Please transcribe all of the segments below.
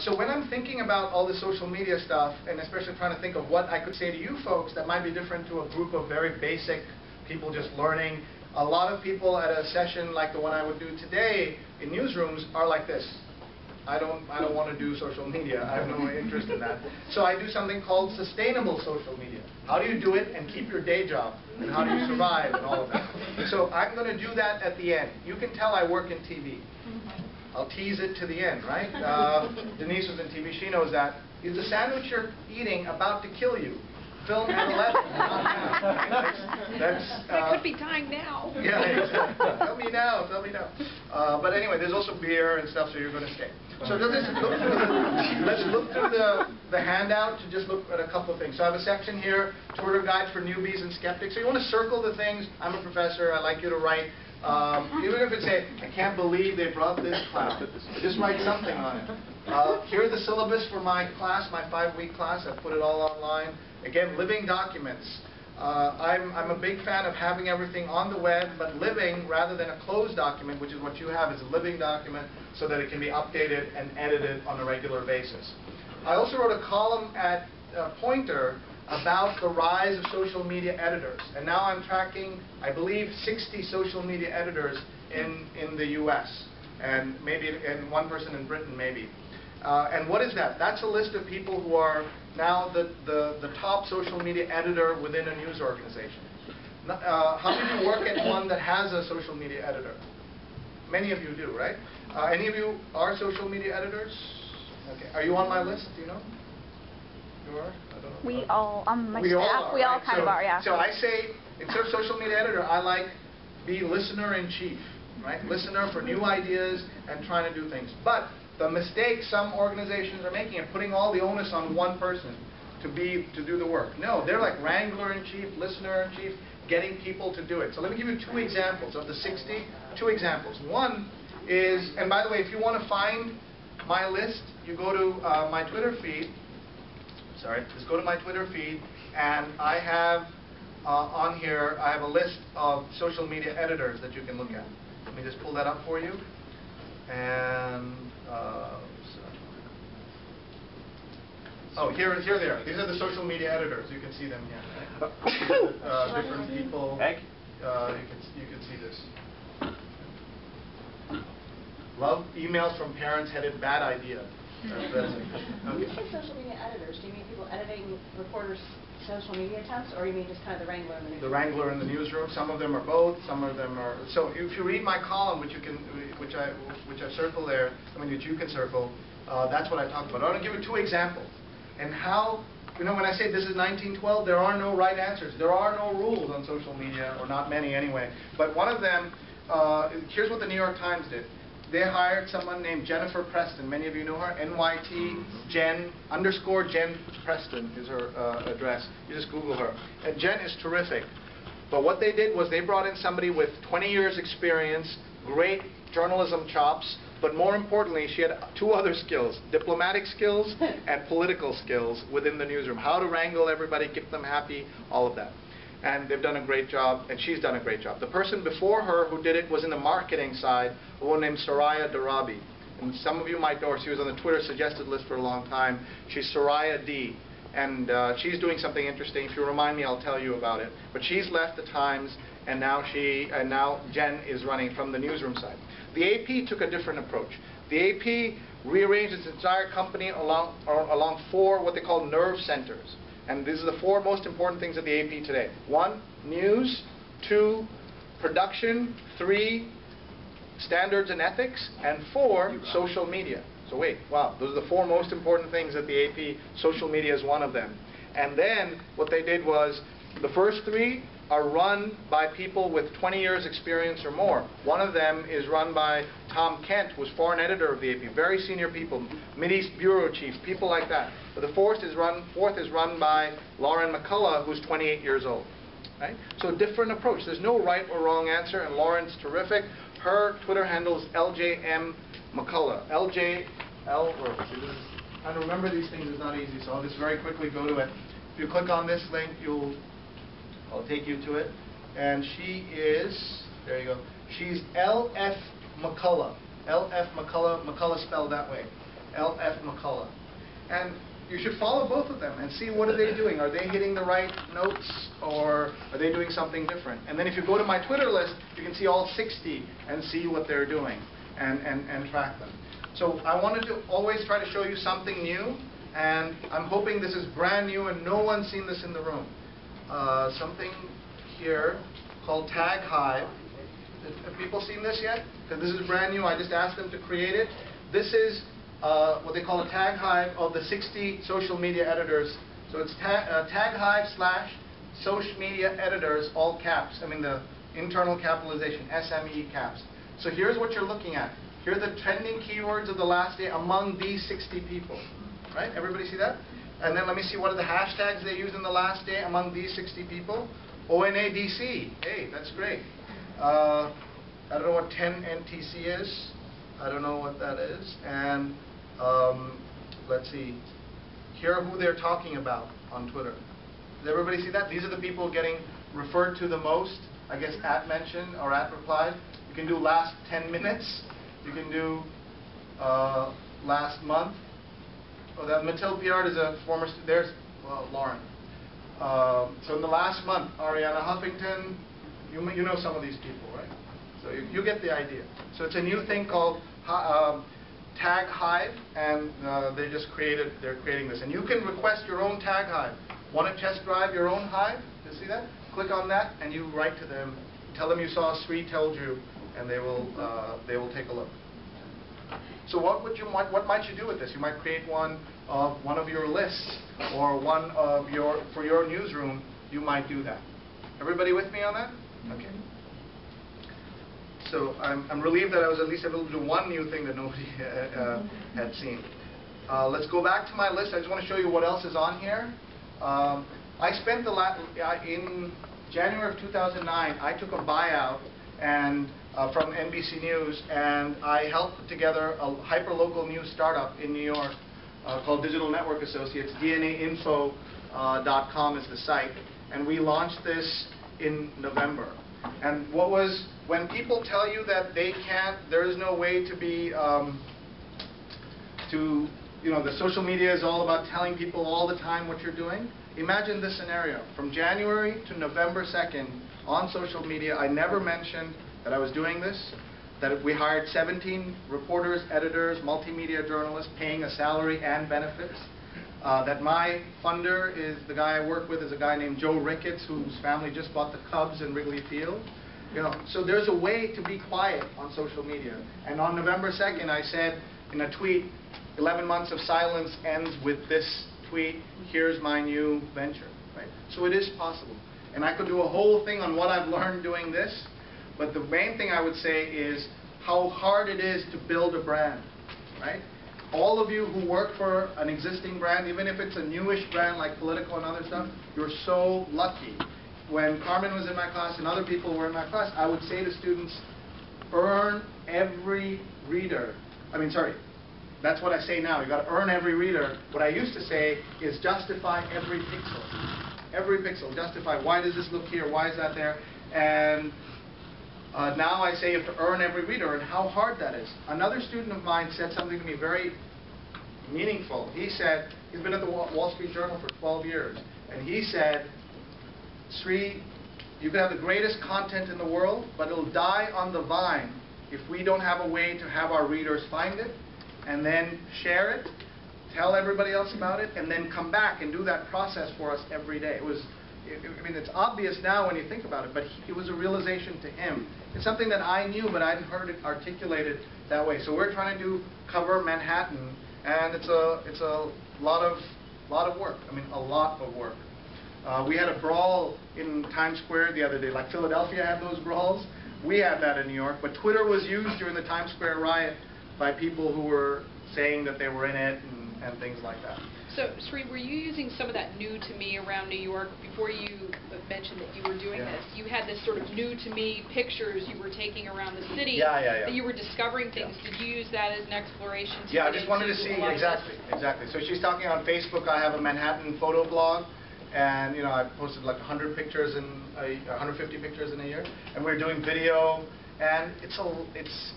So when I'm thinking about all the social media stuff, and especially trying to think of what I could say to you folks that might be different to a group of very basic people just learning, a lot of people at a session like the one I would do today in newsrooms are like this. I don't want to do social media. I have no interest in that. So I do something called sustainable social media. How do you do it and keep your day job? And how do you survive and all of that? So I'm going to do that at the end. You can tell I work in TV. I'll tease it to the end, right? Denise was in TV. She knows that. Is the sandwich you're eating about to kill you? Film at 11. That could be time now. Yeah, exactly. Tell me now. Tell me now. But anyway, there's also beer and stuff, so you're going to stay. So let's look through the handout to just look at a couple of things. So I have a section here, Twitter guides for newbies and skeptics. So you want to circle the things. I'm a professor. I'd like you to write. Even if it's I can't believe they brought this class. Just write something on it. Here's the syllabus for my class, my 5-week class. I put it all online. Again, living documents. I'm a big fan of having everything on the web, but living rather than a closed document, which is what you have, is a living document so that it can be updated and edited on a regular basis. I also wrote a column at Pointer about the rise of social media editors. And now I'm tracking, I believe, 60 social media editors in the US, and maybe and one person in Britain, maybe. And what is that? That's a list of people who are now the top social media editor within a news organization. How many of you work at one that has a social media editor? Many of you do, right? Any of you are social media editors? Okay. Are you on my list? Do you know? You are? I don't know. We all, my we staff, all we all right? kind of are, yeah. So I say, instead of social media editor, I like be listener-in-chief, right? Listener for new ideas and trying to do things. But the mistake some organizations are making is putting all the onus on one person to do the work. No, they're like wrangler-in-chief, listener-in-chief, getting people to do it. So let me give you 2 examples of the 60. 2 examples. One is, and by the way, if you want to find my list, you go to my Twitter feed. Sorry, just go to my Twitter feed, and I have on here, I have a list of social media editors that you can look at. Let me just pull that up for you. And here they are. These are the social media editors. You can see them here. Right? Different people. You can see this. Love emails from parents headed bad idea. When you say social media editors, do you mean people editing reporters' social media attempts, or you mean just kind of the wrangler in the newsroom? The wrangler in the newsroom. Some of them are both. Some of them are. So if you read my column, which I circle there, which you can circle, that's what I talk about. I want to give you 2 examples, and how. When I say this is 1912, there are no right answers. There are no rules on social media, or not many anyway. But one of them, here's what the New York Times did. They hired someone named Jennifer Preston. Many of you know her. NYT Jen _Jen Preston is her address. You just Google her. And Jen is terrific. But what they did was they brought in somebody with 20 years experience, great journalism chops, but more importantly, she had 2 other skills, diplomatic skills and political skills within the newsroom. How to wrangle everybody, keep them happy, all of that. And they've done a great job, and she's done a great job. The person before her who did it was in the marketing side, a woman named Soraya Darabi. And some of you might know her. She was on the Twitter suggested list for a long time. She's Soraya D. And she's doing something interesting. If you remind me, I'll tell you about it. But she's left the Times, and now Jen is running from the newsroom side. The AP took a different approach. The AP rearranged its entire company along 4 what they call nerve centers. And these are the 4 most important things at the AP today. 1, news. 2, production. 3, standards and ethics. And 4, social media. So wait, wow, those are the 4 most important things at the AP. Social media is one of them. And then what they did was the first 3 are run by people with 20 years experience or more. One of them is run by Tom Kent, who was foreign editor of the AP. Very senior people, Mideast bureau chief, people like that. But the fourth is run by Lauren McCullough, who's 28 years old. Right? So a different approach. There's no right or wrong answer, and Lauren's terrific. Her Twitter handle is LJM McCullough. Trying to remember these things is not easy, so I'll just very quickly go to it. If you click on this link, I'll take you to it. And she is, there you go, she's LF McCullough. LF McCullough, McCullough spelled that way. LF McCullough. And you should follow both of them and see what are they doing. Are they hitting the right notes, or are they doing something different? And then if you go to my Twitter list, you can see all 60 and see what they're doing and track them. So I wanted to always try to show you something new, and I'm hoping this is brand new and no one's seen this in the room. Something here called Tag Hive. Have people seen this yet? Because this is brand new. I just asked them to create it. This is what they call a Tag Hive of the 60 social media editors. So it's Tag Hive / social media editors, all caps. I mean the internal capitalization, SME caps. So here's what you're looking at. Here are the trending keywords of the last day among these 60 people. Right? Everybody see that? And then let me see what are the hashtags they use in the last day among these 60 people. ONADC. Hey, that's great. I don't know what 10NTC is. I don't know what that is. And let's see. Here are who they're talking about on Twitter. Does everybody see that? These are the people getting referred to the most. I guess at mention or at replied. You can do last 10 minutes. You can do last month. Oh, that Mathilde Piard is a former student. There's Lauren. So in the last month, Ariana Huffington, you know some of these people, right? So you get the idea. So it's a new thing called Tag Hive, and they're creating this. And you can request your own Tag Hive. Want to test drive your own Hive? You see that? Click on that, and you write to them. Tell them you saw Sree told you, and they will take a look. So what might you do with this? You might create one of your lists, or one of for your newsroom. You might do that. Everybody with me on that? Okay. So I'm relieved that I was at least able to do one new thing that nobody had seen. Let's go back to my list. I just want to show you what else is on here. I spent in January of 2009. I took a buyout and from NBC News, and I helped put together a hyper-local news startup in New York called Digital Network Associates. DNAinfo.com is the site, and we launched this in November. And when people tell you that they can't, there is no way to be, the social media is all about telling people all the time what you're doing. Imagine this scenario. From January to November 2nd, on social media, I never mentioned that I was doing this, that we hired 17 reporters, editors, multimedia journalists, paying a salary and benefits, that my funder is the guy I work with is a guy named Joe Ricketts, whose family just bought the Cubs in Wrigley Field. So there's a way to be quiet on social media. And on November 2nd, I said in a tweet, 11 months of silence ends with this tweet, here's my new venture. Right? So it is possible. And I could do a whole thing on what I've learned doing this, but the main thing I would say is how hard it is to build a brand. Right? All of you who work for an existing brand, even if it's a newish brand like Politico and other stuff, you're so lucky. When Carmen was in my class and other people were in my class, I would say to students, earn every reader. That's what I say now. You've got to earn every reader. What I used to say is justify every pixel. Every pixel. Justify, why does this look here? Why is that there? And now I say you have to earn every reader, and how hard that is. Another student of mine said something to me very meaningful. He said, he's been at the Wall Street Journal for 12 years, and he said, Sree, you can have the greatest content in the world, but it'll die on the vine if we don't have a way to have our readers find it, and then share it, tell everybody else about it, and then come back and do that process for us every day. It's obvious now when you think about it, but it was a realization to him. It's something that I knew, but I hadn't heard it articulated that way. So we're trying to cover Manhattan, and it's a lot of work. A lot of work. We had a brawl in Times Square the other day, like Philadelphia had those brawls. We had that in New York, but Twitter was used during the Times Square riot by people who were saying that they were in it and things like that. So, Sree, were you using some of that new to me around New York before you mentioned that you were doing this? You had this sort of new to me pictures you were taking around the city. That you were discovering things. Did you use that as an exploration? I just wanted to see exactly. So she's talking on Facebook. I have a Manhattan photo blog, and I posted like 150 pictures in a year, and we're doing video. And it's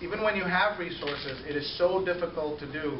even when you have resources, it is so difficult to do.